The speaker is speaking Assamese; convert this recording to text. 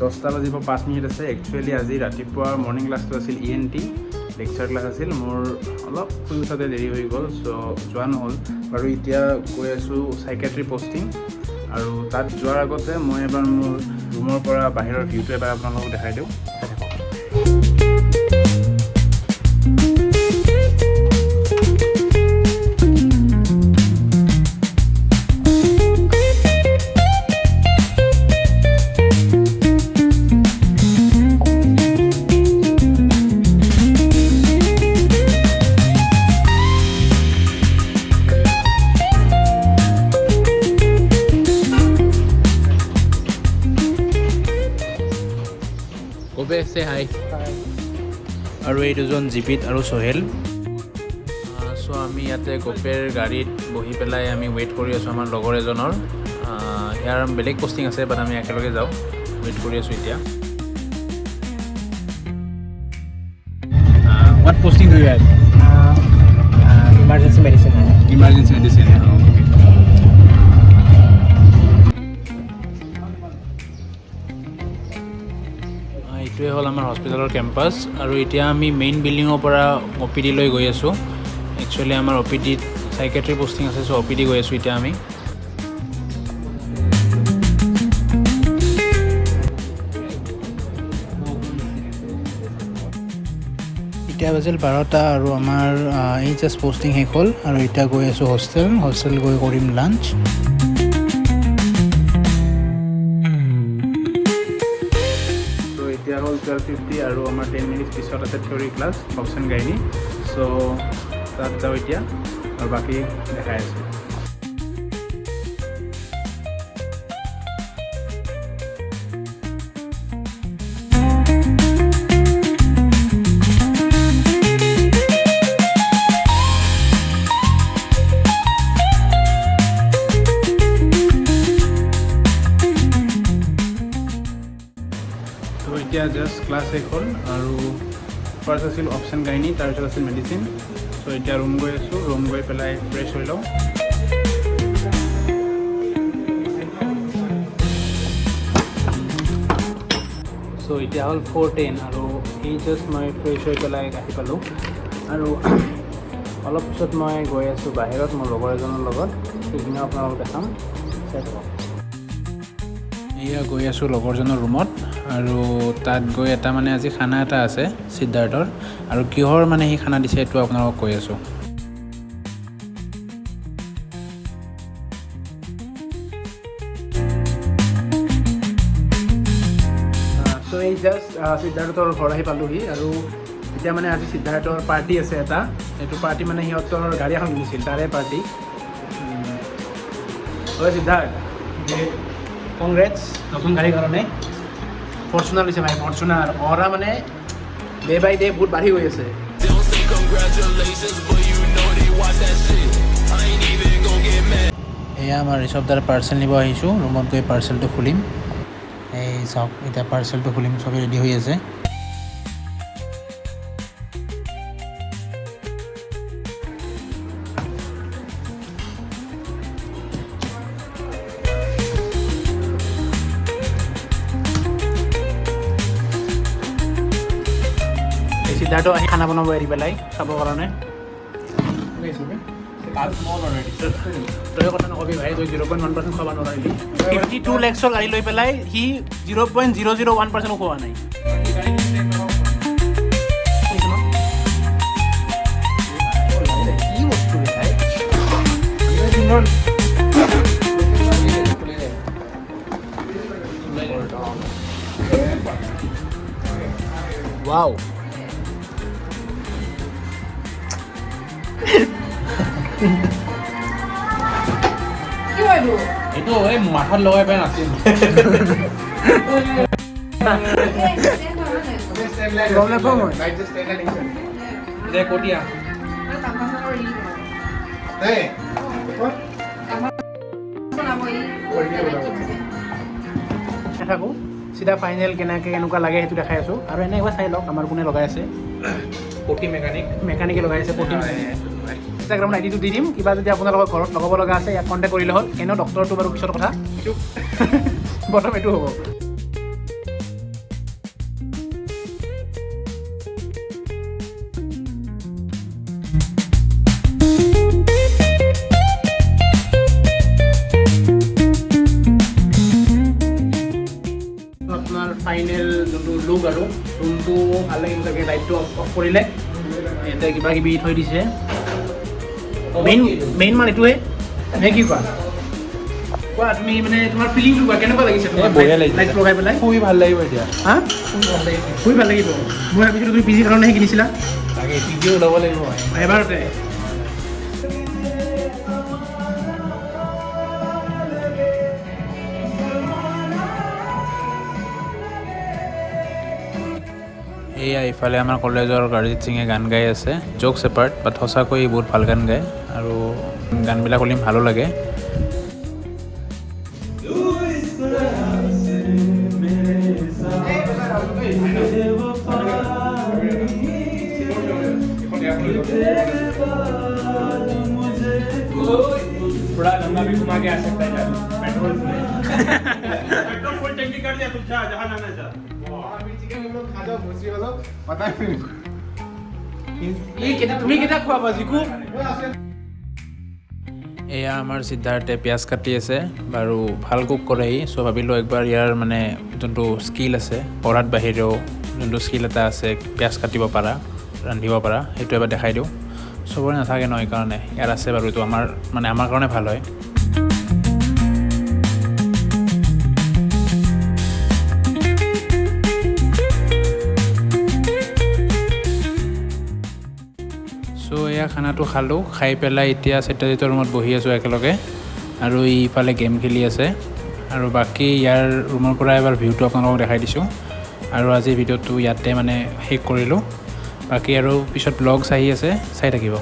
10টা বাজিব 5 মিনিট আছে। একচুৱেলি আজি ৰাতিপুৱা মৰ্ণিং ক্লাছটো আছিল ENT লেকচাৰ ক্লাছ আছিল। মোৰ অলপ শুই উঠাতে দেৰি হৈ গ'ল, চ' যোৱা নহ'ল বাৰু। এতিয়া গৈ আছোঁ চাইকেট্ৰি পষ্টিং, আৰু তাত যোৱাৰ আগতে মই এবাৰ মোৰ ৰুমৰ পৰা বাহিৰৰ ভিউটো এবাৰ আপোনালোকক দেখাই দিওঁ। Say hi. আৰু এই দুজন জিপিত আৰু সোহেল। চ' আমি ইয়াতে গোপেৰ গাড়ীত বহি পেলাই আমি ৱেইট কৰি আছোঁ আমাৰ লগৰ এজনৰ। ইয়াৰ বেলেগ পষ্টিং আছে, বাট আমি একেলগে যাওঁ, ৱেইট কৰি আছোঁ এতিয়া। What posting do you have? Emergency medicine. Emergency medicine. Okay. এইটোৱে হ'ল আমাৰ হস্পিটেলৰ কেম্পাছ, আৰু এতিয়া আমি মেইন বিল্ডিঙৰ পৰা OPD লৈ গৈ আছোঁ। একচুৱেলি আমাৰ OPDত চাইকেট্ৰি পষ্টিং আছে, চ' OPD গৈ আছোঁ এতিয়া আমি। এতিয়া বাজিল 12টা, আৰু আমাৰ HS পষ্টিং শেষ হ'ল, আৰু এতিয়া গৈ আছোঁ হোষ্টেল গৈ কৰিম লাঞ্চ। এতিয়া হ'ল 12:50, আৰু আমাৰ 10 মিনিট পিছত আছে থিয়ৰী ক্লাছ অপশ্যন গাইনী। চ' তাত যাওঁ এতিয়া, আৰু বাকী দেখাই আছোঁ। এতিয়া জাষ্ট ক্লাছ শেষ হ'ল, আৰু ফাৰ্ষ্ট আছিল অপশ্যন গাইনী, তাৰপিছত আছিল মেডিচিন। চ' এতিয়া ৰুম গৈ আছোঁ, ৰুম গৈ পেলাই ফ্ৰেছ হৈ লওঁ। চ' এতিয়া হ'ল 4:10, আৰু এই জাষ্ট মই ফ্ৰেছ হৈ পেলাই আহি পালোঁ, আৰু অলপ পিছত মই গৈ আছোঁ বাহিৰত মোৰ লগৰ এজনৰ লগত। সেইখিনি আপোনালোকক দেখাম, চাই থাকক। এয়া গৈ আছোঁ লগৰজনৰ ৰুমত, আৰু তাত গৈ এটা মানে আজি খানা এটা আছে সিদ্ধাৰ্থৰ, আৰু কিহৰ মানে সি খানা দিছে এইটো আপোনালোকক কৈ আছোঁ। চ' এই জাষ্ট সিদ্ধাৰ্থৰ ঘৰ আহি পালোহি, আৰু এতিয়া মানে আজি সিদ্ধাৰ্থৰ পাৰ্টি আছে এটা। এইটো পাৰ্টি মানে সিহঁতৰ গাড়ী এখন কিনিছিল, তাৰে পাৰ্টি। হয় সিদ্ধাৰ্থ, কংগ্ৰেটছ নতুন গাড়ীৰ কাৰণে। ফৰ্চুনাৰ লৈছে ভাই, ফৰ্চুনাৰ। অৰা মানে ডে বাই ডে বহুত বাঢ়ি গৈ আছে। এয়া আমাৰ ঋষভদাৰ পাৰ্চেল নিব আহিছোঁ, ৰুমত গৈ পাৰ্চেলটো খুলিম। এই চাওক, এতিয়া পাৰ্চেলটো খুলিম, চবেই ৰেডি হৈ আছে। সিদ্ধাৰ্থ আহি খানা বনাব এৰি পেলাই খাবৰ কাৰণে। তই কথা নকবি ভাই, তই 0.1% খোৱা নোৱাৰিলি। 52 lakhsৰ গাড়ী লৈ পেলাই সি 0.001% খোৱা নাই। কি বস্তু ভাই, ৱাও। এইটো এই মাথাত লগাই পেলাই নাছিল। থাকোঁ চিধা ফাইনেল কেনেকুৱা লাগে সেইটো দেখাই আছোঁ, আৰু এনে একবাৰ চাই লওক আমাৰ কোনে লগাই আছে। পটি মেকানিকে লগাই আছে। পটি ইনষ্টাগ্ৰামত আইডিটো দি দিম, কিবা যদি আপোনালোকৰ ঘৰত লগাব লগা আছে ইয়াক কণ্টেক্ট কৰিলে হ'ল। এনেও ডক্টৰটো বাৰু পিছৰ কথা, প্ৰথম এইটো হ'ব। লাগিব চাগে লাইটটো অফ কৰিলে ইয়াতে কিবা কিবি থৈ দিছে মেইন মানে এইটোৱে নে কি কোৱা কোৱা তুমি মানে তোমাৰ ফিলিংটো কোৱা কেনেকুৱা লাগিছে তোমাৰ লাইট লগাই পেলাই শুই ভাল লাগিব এতিয়া হা শুই ভাল লাগিব মই ভাবিছিলোঁ তুমি পিজিৰ কাৰণেহে কিনিছিলা তাকে পিজিও ল'ব লাগিব এবাৰতে এয়া ইফালে আমাৰ কলেজৰ অৰিজিত সিঙে গান গাই আছে জ'কছ এপাৰ্ট বাট সঁচাকৈ বহুত ভাল গান গায় আৰু গানবিলাক শুনি ভালো লাগে थोड़ा लंबा भी घुमा के आ सकता है पेट्रोल फुल टंकी कर दिया तू जा जहाँ जाना जा তুমি কেতিয়া খোৱাবা জিকু এয়া আমাৰ সিদ্ধাৰ্থে পিঁয়াজ কাটি আছে বাৰু ভাল কুক কৰে ই চ' ভাবিলোঁ একবাৰ ইয়াৰ মানে যোনটো স্কিল আছে পঢ়াত বাহিৰেও যোনটো স্কিল এটা আছে পিঁয়াজ কাটিব পাৰা ৰান্ধিব পাৰা সেইটো এবাৰ দেখাই দিওঁ চবৰে নাথাকে ন সেইকাৰণে ইয়াৰ আছে বাৰু এইটো আমাৰ কাৰণে ভাল হয় চ' এয়া খানাটো খালোঁ খাই পেলাই এতিয়া ছেটাজিতৰ ৰুমত বহি আছোঁ একেলগে আৰু ইফালে গেম খেলি আছে আৰু বাকী ইয়াৰ ৰুমৰ পৰা এবাৰ ভিউটো আপোনালোকক দেখাই দিছোঁ আৰু আজি ভিডিঅ'টো ইয়াতে মানে শেষ কৰিলোঁ বাকী আৰু পিছত ব্লগছ আহি আছে চাই থাকিব